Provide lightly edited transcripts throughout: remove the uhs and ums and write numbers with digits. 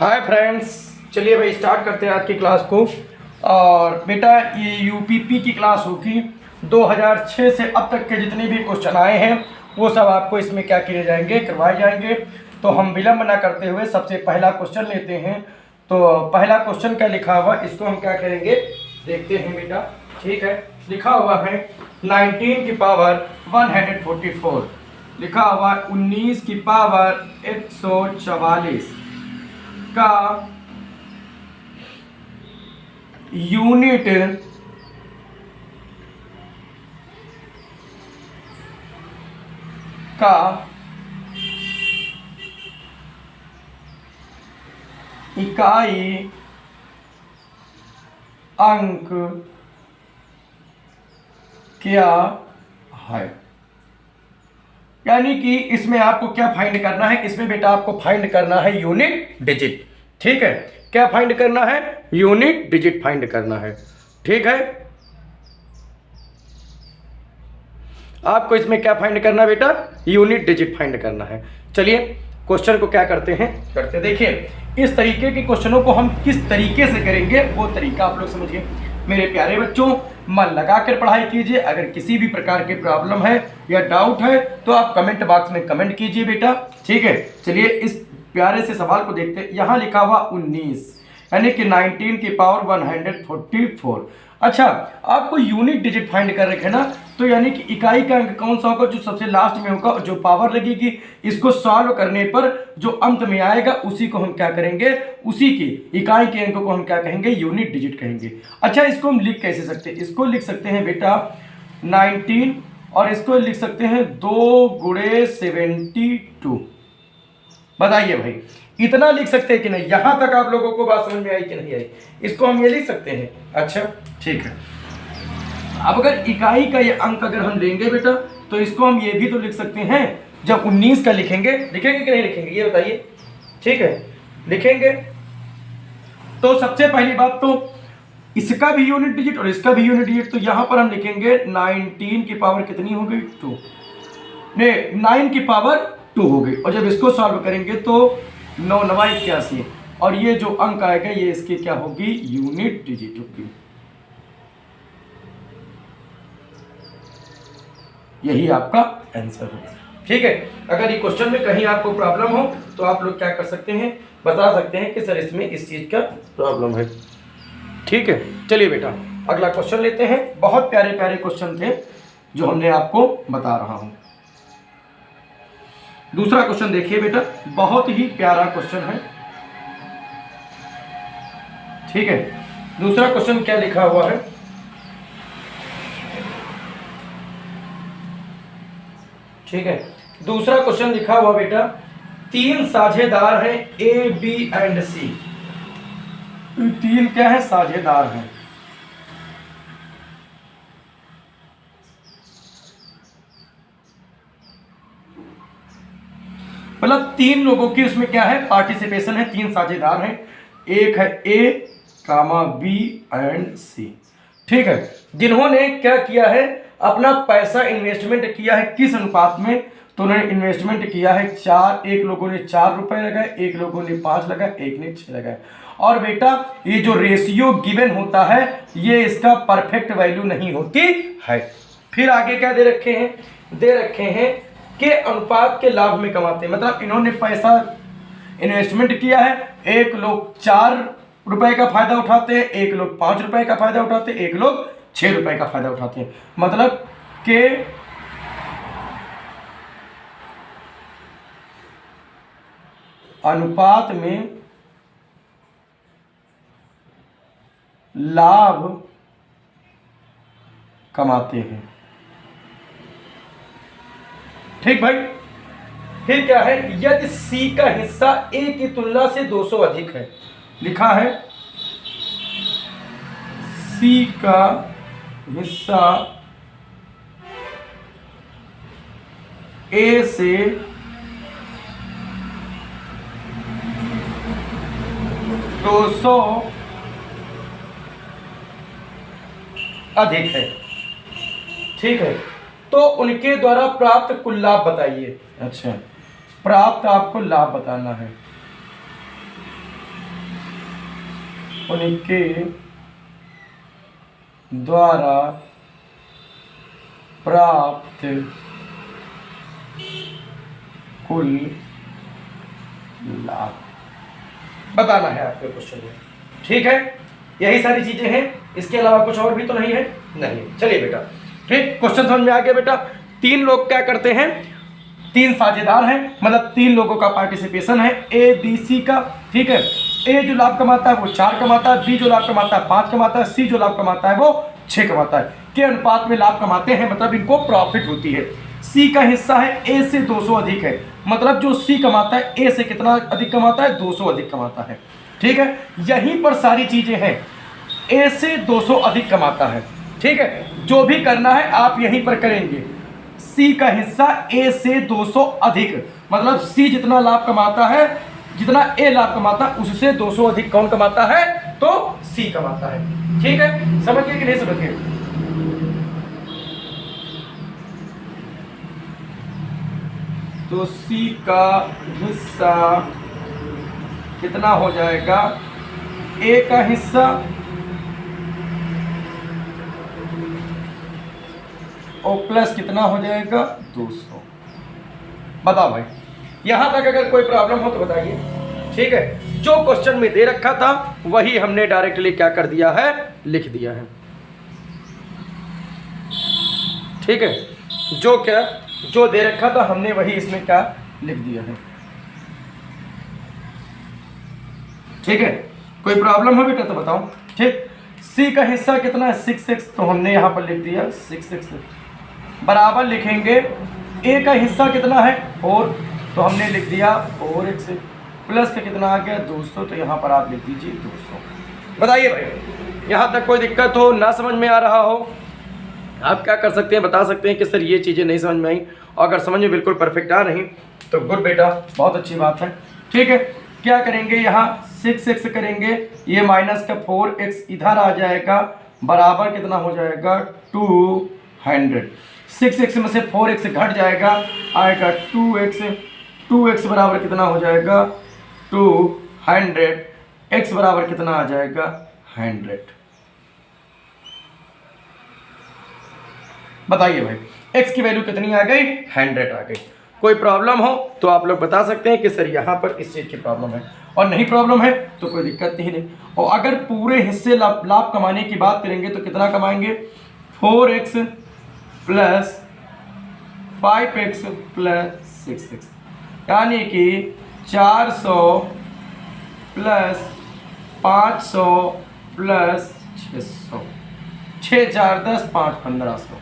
Hi friends, चलिए भाई start करते हैं आज की क्लास को। और बेटा ये यूपीपी की क्लास होगी। 2006 से अब तक के जितने भी क्वेश्चन आए हैं वो सब आपको इसमें क्या किए जाएंगे, करवाए जाएंगे। तो हम विलंब ना करते हुए सबसे पहला क्वेश्चन लेते हैं। तो पहला क्वेश्चन क्या लिखा हुआ, इसको हम क्या करेंगे देखते हैं बेटा। ठीक है, लिखा हुआ है 19 की पावर 144, लिखा हुआ 19 की पावर 144 का यूनिट का इकाई अंक क्या है। यानी कि इसमें आपको क्या फाइंड करना है, इसमें बेटा आपको फाइंड करना है यूनिट डिजिट। ठीक है, क्या फाइंड करना है, यूनिट डिजिट फाइंड करना है। ठीक है, आपको इसमें क्या फाइंड करना है बेटा, यूनिट डिजिट फाइंड करना है। चलिए क्वेश्चन को क्या करते हैं, देखिए इस तरीके के क्वेश्चनों को हम किस तरीके से करेंगे वो तरीका आप लोग समझिए। मेरे प्यारे बच्चों, मन लगाकर पढ़ाई कीजिए। अगर किसी भी प्रकार की प्रॉब्लम है या डाउट है तो आप कमेंट बॉक्स में कमेंट कीजिए बेटा। ठीक है, चलिए इस प्यारे से सवाल को देखते हैं। यहाँ लिखा हुआ 19 यानी कि 19 की पावर 144। अच्छा, आपको यूनिट डिजिट फाइंड कर रखे ना, तो यानी कि इकाई का अंक कौन सा होगा, जो सबसे लास्ट में होगा और जो पावर लगेगी, इसको सॉल्व करने पर जो अंत में आएगा उसी को हम क्या करेंगे, उसी की इकाई के अंक को हम क्या कहेंगे, यूनिट डिजिट कहेंगे। अच्छा, इसको हम लिख कैसे सकते हैं, इसको लिख सकते हैं बेटा 19 और इसको लिख सकते हैं 2 गुणे 72। बताइए भाई, इतना लिख सकते हैं कि नहीं, यहां तक आप लोगों को बात समझ में आई कि नहीं आई, इसको हम ये लिख सकते हैं। अच्छा ठीक है, अब अगर इकाई का ये अंक अगर हम लेंगे बेटा तो इसको हम ये भी तो लिख सकते हैं। जब 19 का लिखेंगे कि नहीं लिखेंगे, ये बताइए। ठीक है, लिखेंगे तो सबसे पहली बात तो इसका भी यूनिट डिजिट और इसका भी यूनिट डिजिट, तो यहां पर हम लिखेंगे 19 की पावर कितनी हो गई, 2, नहीं 9 की पावर 2 हो गई। और जब इसको सॉल्व करेंगे तो 9 9 81 और ये जो अंक आएगा ये इसकी क्या होगी, यूनिट डिजिट होगी। यही आपका आंसर होगा। ठीक है, अगर ये क्वेश्चन में कहीं आपको प्रॉब्लम हो तो आप लोग क्या कर सकते हैं, बता सकते हैं कि सर इसमें इस चीज का प्रॉब्लम है। ठीक है, चलिए बेटा अगला क्वेश्चन लेते हैं। बहुत प्यारे प्यारे क्वेश्चन थे जो हमने आपको बता रहा हूं। दूसरा क्वेश्चन देखिए बेटा, बहुत ही प्यारा क्वेश्चन है। ठीक है, दूसरा क्वेश्चन क्या लिखा हुआ है, ठीक है, दूसरा क्वेश्चन लिखा हुआ बेटा 3 साझेदार हैं ए बी एंड सी। 3 क्या है, साझेदार हैं। मतलब 3 लोगों की उसमें क्या है, पार्टिसिपेशन है। 3 साझेदार हैं, एक है ए कामा बी एंड सी। ठीक है, जिन्होंने क्या किया है, अपना पैसा इन्वेस्टमेंट किया है किस अनुपात में, तो उन्होंने इन्वेस्टमेंट किया है 4, एक लोगों ने 4 रुपए लगाए, एक लोगों ने 5 लगाए, एक ने 6 लगाए। और बेटा ये जो रेशियो गिवन होता है ये इसका परफेक्ट वैल्यू नहीं होती है। फिर आगे क्या दे रखे हैं, दे रखे हैं के अनुपात के लाभ में कमाते हैं। मतलब इन्होंने पैसा इन्वेस्टमेंट किया है, एक लोग 4 रुपए का फायदा उठाते हैं, एक लोग 5 रुपए का फायदा उठाते हैं, एक लोग 6 रुपए का फायदा उठाते हैं। मतलब के अनुपात में लाभ कमाते हैं। ठीक भाई, फिर क्या है, यदि सी का हिस्सा ए की तुलना से 200 अधिक है, लिखा है सी का हिस्सा ए से 200 अधिक है। ठीक है, तो उनके द्वारा प्राप्त कुल लाभ बताइए। अच्छा, प्राप्त आपको लाभ बताना है। उनके द्वारा प्राप्त कुल लाभ बताना है आपके क्वेश्चन में। ठीक है, यही सारी चीजें हैं, इसके अलावा कुछ और भी तो नहीं है? नहीं। चलिए बेटा, ठीक, क्वेश्चन समझ में आ गया बेटा। 3 लोग क्या करते हैं, 3 साझेदार हैं, मतलब 3 लोगों का पार्टिसिपेशन है ए बी सी का। ठीक है, ए जो लाभ कमाता है वो 4 कमाता है, बी जो लाभ कमाता है 5 कमाता है, सी जो लाभ कमाता है वो 6 कमाता है, के अनुपात में लाभ कमाते हैं, मतलब इनको प्रॉफिट होती है। सी का हिस्सा है ए से 200 अधिक है, मतलब जो सी कमाता है ए से कितना अधिक कमाता है, 200 अधिक कमाता है। ठीक है, यहीं पर सारी चीजें हैं, ए से 200 अधिक कमाता है। ठीक है, जो भी करना है आप यहीं पर करेंगे। सी का हिस्सा ए से 200 अधिक, मतलब सी जितना लाभ कमाता है, जितना ए लाभ कमाता है, उससे 200 अधिक कौन कमाता है, तो सी कमाता है। ठीक है, समझ गए कि नहीं समझ गए? तो सी का हिस्सा कितना हो जाएगा, ए का हिस्सा और प्लस कितना हो जाएगा, 200। बताओ भाई, यहां तक अगर कोई प्रॉब्लम हो तो बताइए। ठीक है, जो क्वेश्चन में दे रखा था वही हमने डायरेक्टली क्या कर दिया है, लिख दिया है। ठीक है, जो दे रखा था हमने वही इसमें क्या लिख दिया है। ठीक है, कोई प्रॉब्लम हो बेटा तो बताओ। ठीक, सी का हिस्सा कितना है, 6x, तो हमने यहाँ पर लिख दिया 6x बराबर लिखेंगे। ए का हिस्सा कितना है 4, तो हमने लिख दिया 4x, प्लस का कितना आ गया 200, तो यहाँ पर आप लिख दीजिए 200। बताइए भाई, यहाँ तक कोई दिक्कत हो, ना समझ में आ रहा हो, आप क्या कर सकते हैं, बता सकते हैं कि सर ये चीज़ें नहीं समझ में आई। और अगर समझ में बिल्कुल परफेक्ट आ रही तो गुड बेटा, बहुत अच्छी बात है। ठीक है, क्या करेंगे, यहाँ 6x करेंगे, ये माइनस का 4x इधर आ जाएगा, बराबर कितना हो जाएगा 200। 6x में से 4x घट जाएगा, आएगा 2x, 2x बराबर कितना हो जाएगा 200, x बराबर कितना आ जाएगा 100। बताइए भाई, x की वैल्यू कितनी आ गई, 100 आ गई। कोई प्रॉब्लम हो तो आप लोग बता सकते हैं कि सर यहाँ पर इस चीज़ की प्रॉब्लम है, और नहीं प्रॉब्लम है तो कोई दिक्कत नहीं। और अगर पूरे हिस्से लाभ कमाने की बात करेंगे तो कितना कमाएंगे, 4x plus 5x plus 6x, यानी कि 400 प्लस 500 प्लस 600, 6 4 10 5 1500।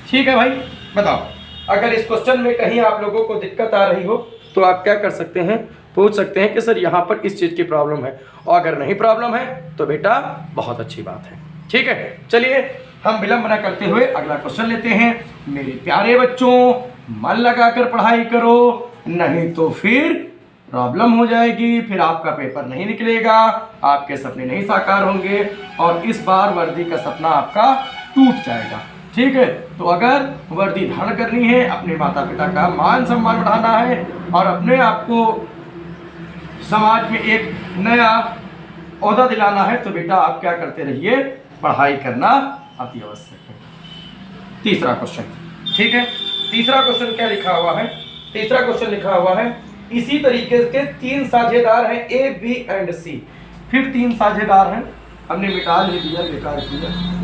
ठीक है भाई, बताओ, अगर इस क्वेश्चन में कहीं आप लोगों को दिक्कत आ रही हो तो आप क्या कर सकते हैं, पूछ सकते हैं कि सर यहाँ पर इस चीज़ की प्रॉब्लम है, और अगर नहीं प्रॉब्लम है तो बेटा बहुत अच्छी बात है। ठीक है, चलिए हम विलंब न करते हुए अगला क्वेश्चन लेते हैं। मेरे प्यारे बच्चों, मन लगाकर पढ़ाई करो, नहीं तो फिर प्रॉब्लम हो जाएगी, फिर आपका पेपर नहीं निकलेगा, आपके सपने नहीं साकार होंगे, और इस बार वर्दी का सपना आपका टूट जाएगा। ठीक है, तो अगर वर्दी धारण करनी है, अपने माता पिता का मान सम्मान बढ़ाना है, और अपने आप को समाज में एक नया ओहदा दिलाना है, तो बेटा आप क्या करते रहिए, पढ़ाई करना अति आवश्यक है। तीसरा क्वेश्चन, ठीक है, तीसरा क्वेश्चन क्या लिखा हुआ है, तीसरा क्वेश्चन लिखा हुआ है, इसी तरीके के 3 साझेदार हैं ए बी एंड सी। फिर 3 साझेदार हैं, हमने मिटा ही दिया, बेकार किया।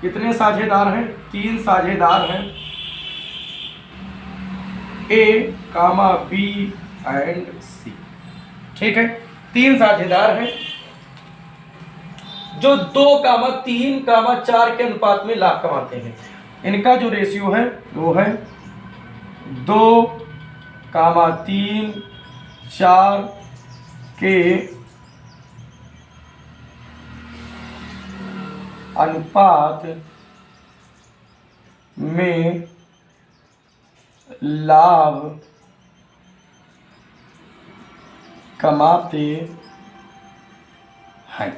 कितने साझेदार हैं, 3 साझेदार हैं, ए कामा बी एंड सी। ठीक है, 3 साझेदार हैं जो 2 कामा 3 कामा 4 के अनुपात में लाभ कमाते हैं। इनका जो रेशियो है वो है 2 कामा 3 4 के अनुपात में लाभ कमाते हैं।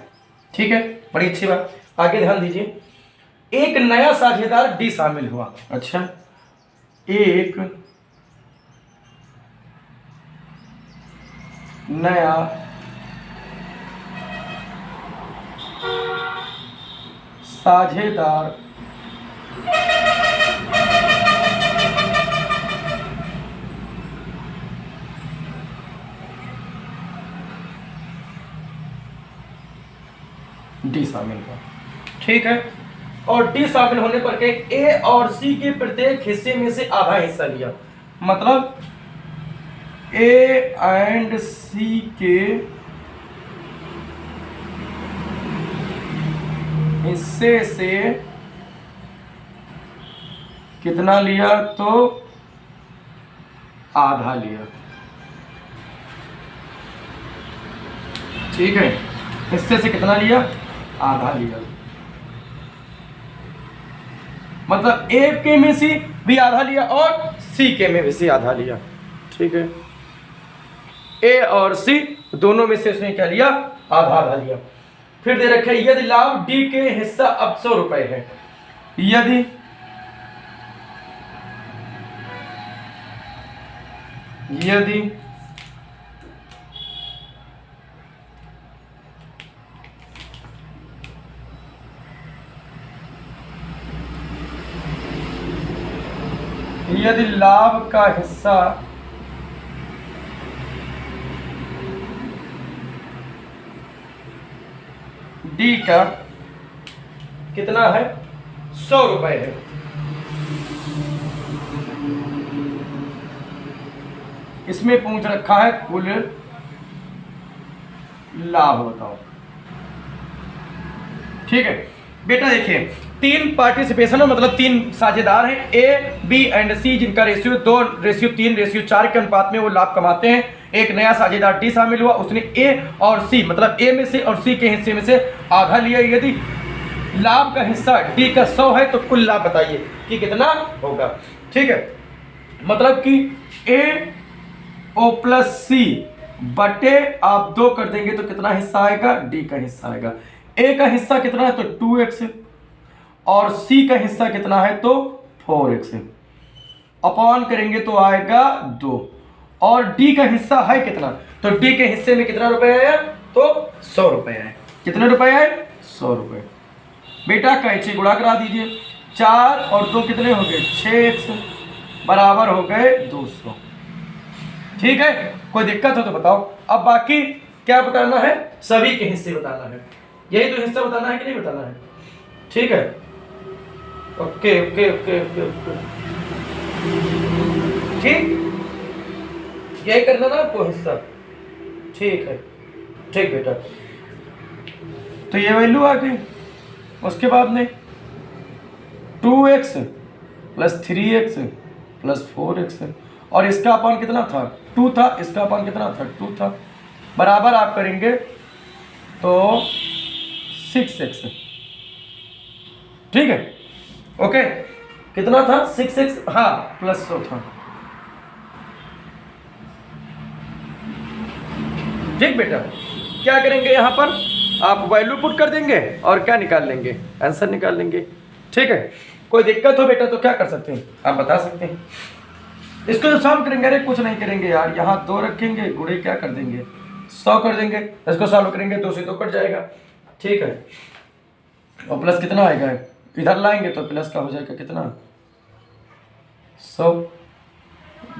ठीक है, बड़ी अच्छी बात। आगे ध्यान दीजिए, एक नया साझेदार डी शामिल हुआ। अच्छा, एक नया साझेदार डी शामिल हुआ। ठीक है, और डी शामिल होने पर के ए और सी के प्रत्येक हिस्से में से आधा हिस्सा लिया, मतलब ए एंड सी के हिस्से से कितना लिया, तो आधा लिया। ठीक है, हिस्से से कितना लिया, आधा लिया, मतलब ए के में से भी आधा लिया और सी के में भी से आधा लिया। ठीक है, ए और सी दोनों में से उसने क्या लिया, आधा आधा लिया। फिर दे रखे यदि लाभ डी के हिस्सा अब 100 रुपए है, यदि यदि लाभ का हिस्सा डी का कितना है, 100 रुपए है, इसमें पूछ रखा है कुल लाभ बताओ। ठीक है बेटा, देखिए 3 पार्टिसिपेशन मतलब 3 साझेदार हैं, ए बी एंड सी, जिनका रेशियो 2:3:4 के अनुपात में वो लाभ कमाते हैं। एक नया साझेदार डी शामिल हुआ, उसने ए और सी मतलब ए में से और सी के हिस्से में से आधा लिया। यदि लाभ का हिस्सा डी का 100 है तो कुल लाभ बताइए कि कितना होगा। ठीक है, मतलब कि ए ओ प्लस सी बटे आप 2 कर देंगे तो कितना हिस्सा आएगा, डी का हिस्सा आएगा। ए का हिस्सा कितना है तो 2x है, और सी का हिस्सा कितना है तो 4x है, अपॉन करेंगे तो आएगा 2। और डी का हिस्सा है कितना, तो डी के हिस्से में कितना रुपए आया, तो 100 रुपए आए। कितने रुपए आए, 100 रुपए। बेटा कैंची गुणा करा दीजिए, 4 और 2 कितने हो गए, 6x बराबर हो गए 200। ठीक है, कोई दिक्कत हो तो बताओ। अब बाकी क्या बताना है, सभी के हिस्से बताना है, यही तो हिस्सा बताना है कि नहीं बताना है। ठीक है, okay okay okay okay okay, ठीक, यही करना ना आपको हिस्सा। ठीक है, ठीक बेटा, तो ये वैल्यू आ गई। उसके बाद में 2x plus 3x plus 4x, और इसका अपान कितना था, 2 था, इसका अपान कितना था, 2 था, बराबर आप करेंगे तो 6x। ठीक है, ओके, कितना था 6x, हाँ प्लस 100 था। ठीक बेटा, क्या करेंगे यहाँ पर आप वैल्यू पुट कर देंगे और क्या निकाल लेंगे, आंसर निकाल लेंगे। ठीक है, कोई दिक्कत हो बेटा तो क्या कर सकते हैं आप बता सकते हैं। इसको जब सॉल्व करेंगे, अरे कुछ नहीं करेंगे यार, यहाँ 2 रखेंगे, गुणे क्या कर देंगे 100 कर देंगे, इसको सॉल्व करेंगे 2 से 2 कट जाएगा। ठीक है, और प्लस कितना आएगा, इधर लाएंगे तो प्लस का हो जाएगा कितना 100,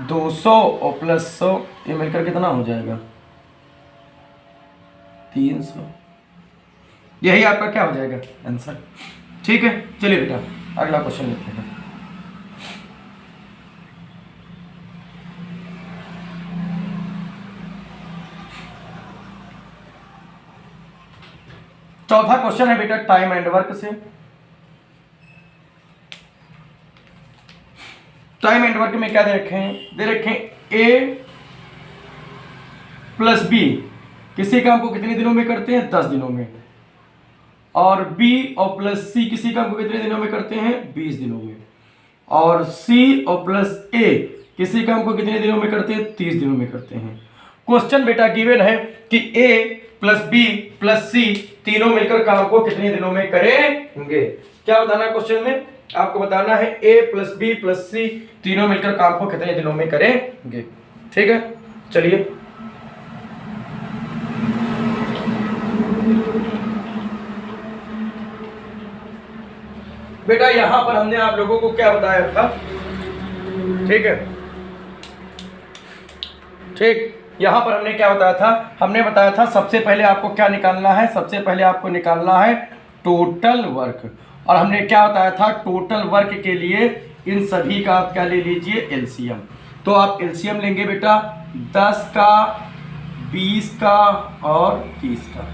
200 और प्लस 100 ये मिलकर कितना हो जाएगा 300। यही आपका क्या हो जाएगा आंसर। ठीक है, चलिए बेटा अगला क्वेश्चन लेते हैं। चौथा क्वेश्चन है बेटा टाइम एंड वर्क से। टाइम एंड वर्क में क्या दे रखे हैं, दे रखे हैं ए प्लस बी किसी काम को कितने दिनों में करते हैं, 10 दिनों में, और बी और प्लस सी किसी काम को कितने दिनों में करते हैं, 20 दिनों में, और सी और प्लस ए किसी काम को कितने दिनों में करते हैं, 30 दिनों में करते हैं। क्वेश्चन बेटा गिवन है कि ए प्लस बी प्लस सी तीनों मिलकर काम को कितने दिनों में करेंगे। क्या बताना है क्वेश्चन में, आपको बताना है ए प्लस बी प्लस सी तीनों मिलकर काम को कितने दिनों में करेंगे। ठीक है, चलिए बेटा यहाँ पर हमने आप लोगों को क्या बताया था, ठीक है, ठीक, यहाँ पर हमने क्या बताया था, हमने बताया था सबसे पहले आपको क्या निकालना है, सबसे पहले आपको निकालना है टोटल वर्क। और हमने क्या बताया था, टोटल वर्क के लिए इन सभी का आप क्या ले लीजिए, एलसीएम। तो आप एलसीएम लेंगे बेटा 10 का, 20 का और 30 का,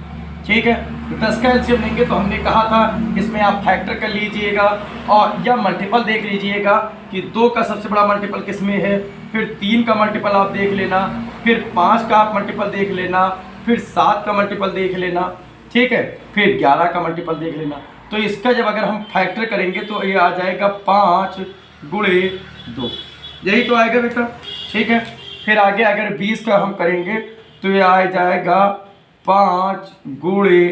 ठीक है। तो 10 का एलसीएम लेंगे तो हमने कहा था इसमें आप फैक्टर कर लीजिएगा और या मल्टीपल देख लीजिएगा कि 2 का सबसे बड़ा मल्टीपल किस में है, फिर 3 का मल्टीपल आप देख लेना, फिर 5 का आप मल्टीपल देख लेना, फिर 7 का मल्टीपल देख लेना, ठीक है, फिर 11 का मल्टीपल देख लेना। तो इसका जब अगर हम फैक्टर करेंगे तो ये आ जाएगा 5 गुणे 2, यही तो आएगा बेटा, ठीक है। फिर आगे अगर 20 का हम करेंगे तो ये आ जाएगा 5 गुणे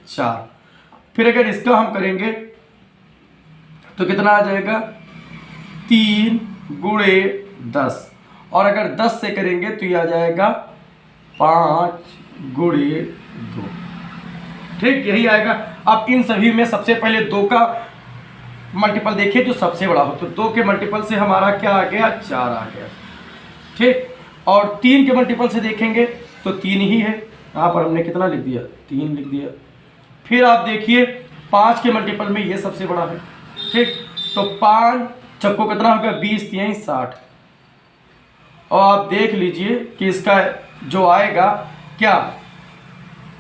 4। फिर अगर इसका हम करेंगे तो कितना आ जाएगा, 3 गुणे 10। और अगर 10 से करेंगे तो ये आ जाएगा 5 गुणे 2, ठीक, यही आएगा। अब इन सभी में सबसे पहले 2 का मल्टीपल देखिए जो सबसे बड़ा हो, तो 2 के मल्टीपल से हमारा क्या आ गया, 4 आ गया, ठीक। और 3 के मल्टीपल से देखेंगे तो 3 ही है, यहाँ पर हमने कितना लिख दिया, 3 लिख दिया। फिर आप देखिए 5 के मल्टीपल में ये सबसे बड़ा है, ठीक। तो 5 चक्को कितना होगा, 20 3 60। और आप देख लीजिए कि इसका जो आएगा क्या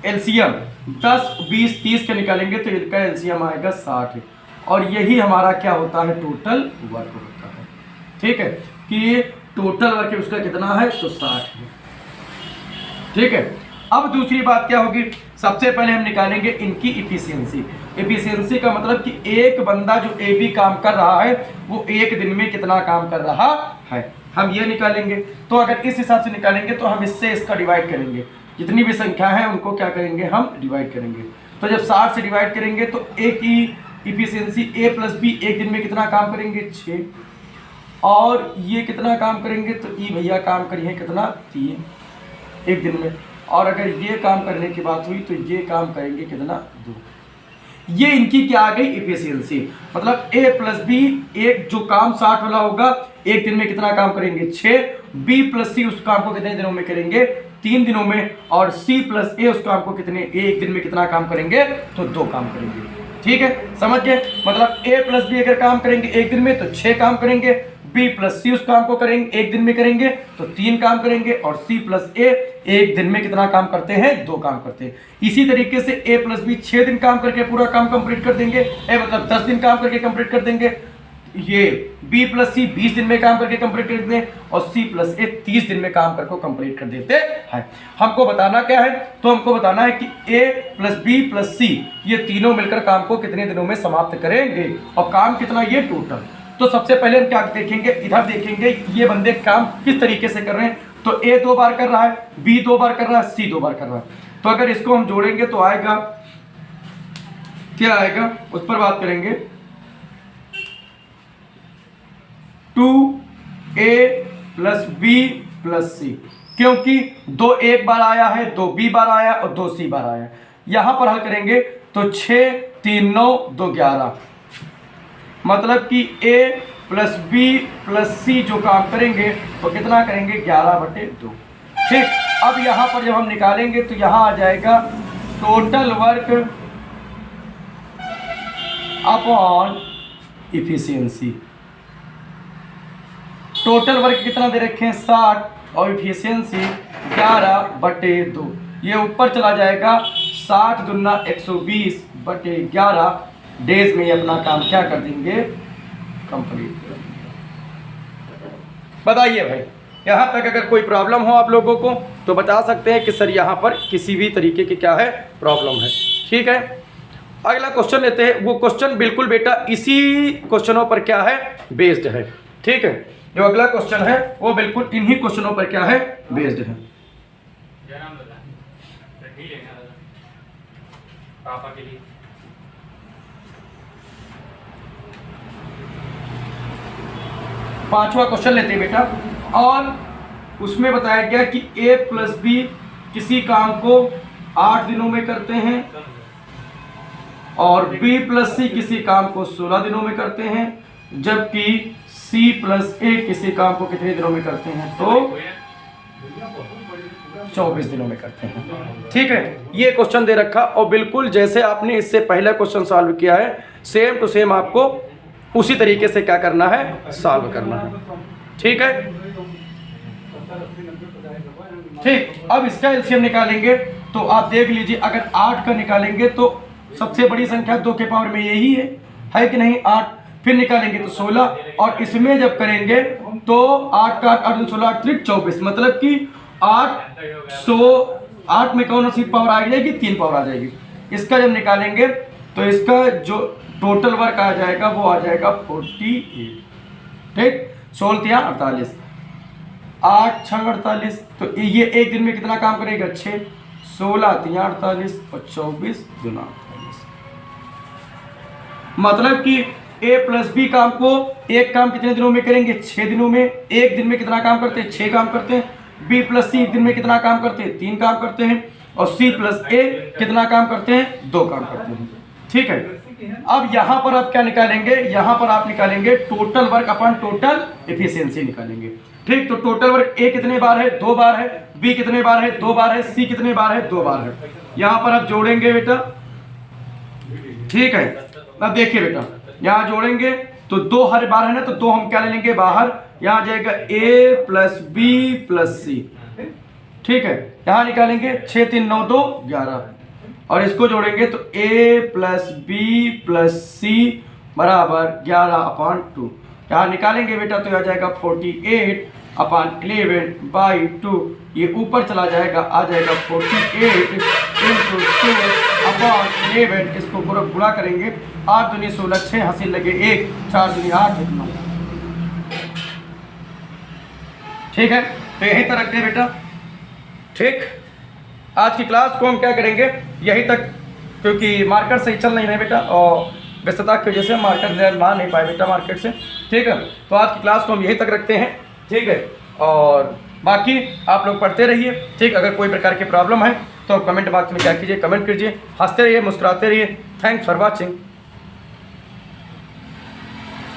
एलसीएम, 10 20 30 के निकालेंगे तो इसका एलसीएम आएगा 60 है। और यही हमारा क्या होता है, टोटल वर्क होता है, ठीक है, कि टोटल वर्क उसका कितना है, तो 60 है, ठीक है। अब दूसरी बात क्या होगी, सबसे पहले हम निकालेंगे इनकी इफिशियंसी। इफिशियंसी का मतलब कि एक बंदा जो ए बी काम कर रहा है वो एक दिन में कितना काम कर रहा है, हम ये निकालेंगे। तो अगर इस हिसाब से निकालेंगे तो हम इससे इसका डिवाइड करेंगे, जितनी भी संख्या है उनको क्या करेंगे, हम डिवाइड करेंगे। तो जब 60 से डिवाइड करेंगे तो ए की इफिशियंसी ए प्लस बी एक दिन में कितना काम करेंगे, 6। और ये कितना काम करेंगे, तो ई भैया काम करिए कितना, 3 एक दिन में। और अगर ये काम करने की बात हुई तो ये काम करेंगे कितना, 2। ये इनकी क्या आ गई, इफिशियंसी। मतलब ए प्लस बी एक जो काम 60 वाला होगा एक दिन में कितना काम करेंगे, 6। बी प्लस सी उस काम को कितने दिनों में करेंगे, 3 दिनों में। और सी प्लस ए उस काम को कितने, एक दिन में कितना काम करेंगे, तो 2 काम करेंगे, ठीक है, समझ गए। मतलब ए प्लस बी अगर काम करेंगे एक दिन में तो 6 काम करेंगे, बी प्लस सी उस काम को करेंगे एक दिन में करेंगे तो 3 काम करेंगे, और सी प्लस ए एक दिन में कितना काम करते हैं, 2 काम करते हैं। इसी तरीके से ए प्लस बी 6 दिन काम करके पूरा काम कंप्लीट कर देंगे, मतलब 10 दिन काम करके कंप्लीट कर देंगे। ये बी प्लस सी 20 दिन में काम करके कंप्लीट कर देते हैं, और सी प्लस ए 30 दिन में काम करके कंप्लीट कर देते हैं। हमको बताना क्या है, तो हमको बताना है कि ए प्लस बी प्लस सी ये तीनों मिलकर काम को कितने दिनों में समाप्त करेंगे, और काम कितना, ये टोटल। तो सबसे पहले हम क्या देखेंगे, इधर देखेंगे ये बंदे काम किस तरीके से कर रहे हैं। तो ए 2 बार कर रहा है, बी 2 बार कर रहा है, सी 2 बार कर रहा है। तो अगर इसको हम जोड़ेंगे तो आएगा क्या आएगा, उस पर बात करेंगे। 2a प्लस बी प्लस सी, क्योंकि 2 एक बार आया है, 2 बी बार आया और 2 सी बार आया। यहां पर हल करेंगे तो 6 3 9 2 11, मतलब कि a प्लस बी प्लस सी जो काम करेंगे तो कितना करेंगे, 11/2, ठीक। अब यहां पर जब हम निकालेंगे तो यहां आ जाएगा total work upon efficiency. Total work कितना दे रखे हैं, 60, और इफिशियंसी 11/2। ये ऊपर चला जाएगा, 60 दूना 120/11 डेज में अपना काम क्या कर देंगे, कंप्लीट कर देंगे। बताइए भाई, यहाँ तक अगर कोई प्रॉब्लम हो आप लोगों को तो बता सकते हैं कि सर यहाँ पर किसी भी तरीके की क्या है, प्रॉब्लम है, ठीक है। अगला क्वेश्चन लेते हैं। वो क्वेश्चन बिल्कुल बेटा इसी क्वेश्चनों पर क्या है, बेस्ड है, ठीक है। जो अगला क्वेश्चन है वो बिल्कुल इन्हीं क्वेश्चनों पर क्या है, बेस्ड है। पापा के लिए 5वां क्वेश्चन लेते हैं बेटा। और उसमें बताया गया कि a प्लस बी किसी काम को 8 दिनों में करते हैं, और B प्लस सी किसी काम को 16 दिनों में करते हैं, जबकि C प्लस A किसी काम को कितने दिनों में करते हैं, तो 24 दिनों में करते हैं। ठीक है, ये क्वेश्चन दे रखा और बिल्कुल जैसे आपने इससे पहला क्वेश्चन सॉल्व किया है सेम टू सेम आपको उसी तरीके से क्या करना है, सॉल्व करना है। ठीक है, ठीक। अब इसका एलसीएम निकालेंगे तो आप देख लीजिए, अगर 8 का निकालेंगे तो सबसे बड़ी संख्या 2 के पावर में यही है कि नहीं, 8। फिर निकालेंगे तो 16, और इसमें जब करेंगे तो 8 का 8 16 8 24, मतलब कि 8 में कौन सी पावर आ जाएगी, 3 पावर आ जाएगी। इसका जब निकालेंगे तो इसका जो टोटल वर्क आ जाएगा वो आ जाएगा 48। ठीक, 16 या 48, 8 6 48, तो ये एक दिन में कितना काम करेगा, 6, 16 3 48 और 24 2 48। मतलब कि A प्लस B काम को एक काम कितने दिनों में करेंगे, 6 दिनों में। एक दिन में कितना काम करते हैं, 6 काम करते हैं। B प्लस C दिन में कितना काम करते हैं, 3 काम करते हैं। और C प्लस A कितना काम करते हैं, 2 काम करते हैं। ठीक है, अब यहाँ पर आप क्या निकालेंगे, यहाँ पर आप निकालेंगे total work upon total efficiency निकालेंगे। ठीक, तो टोटल वर्क A कितने बार है, 2 बार है। B कितने बार है, 2 बार है। C कितने बार है, 2 बार है। यहाँ पर आप जोड़ेंगे बेटा। ठीक है, अब देखिए बेटा, यहाँ जोड़ेंगे तो 2 हर बार है ना, तो 2 हम क्या ले लेंगे बाहर, यहाँ जाएगा A plus B plus C। ठीक है, यहाँ निकालेंगे 6 3 9 2 11, और इसको जोड़ेंगे तो A plus B plus C बराबर 11/2। यहाँ निकालेंगे बेटा तो आ जाएगा 48/11/2। ये ऊपर चला जाएगा, आ जाएगा 48 × 2/11। इसको पूरा गुणा करेंगे, 8 दूनी 16, 6 हासिल लगे 1, 4 दूनी 8 9। ठीक है, तो यहीं तक रखते हैं बेटा। ठीक, आज की क्लास को हम क्या करेंगे, यहीं तक, क्योंकि मार्केट सही चल नहीं रहे बेटा, और व्यस्तता की वजह से मार्केट ला नहीं पाए बेटा मार्केट से। ठीक है, तो आज की क्लास को हम यहीं तक रखते हैं। ठीक है, और बाकी आप लोग पढ़ते रहिए। ठीक, अगर कोई प्रकार की प्रॉब्लम है तो कमेंट बॉक्स में क्या कीजिए, कमेंट कीजिए। हंसते रहिए, मुस्कुराते रहिए। Thanks for watching.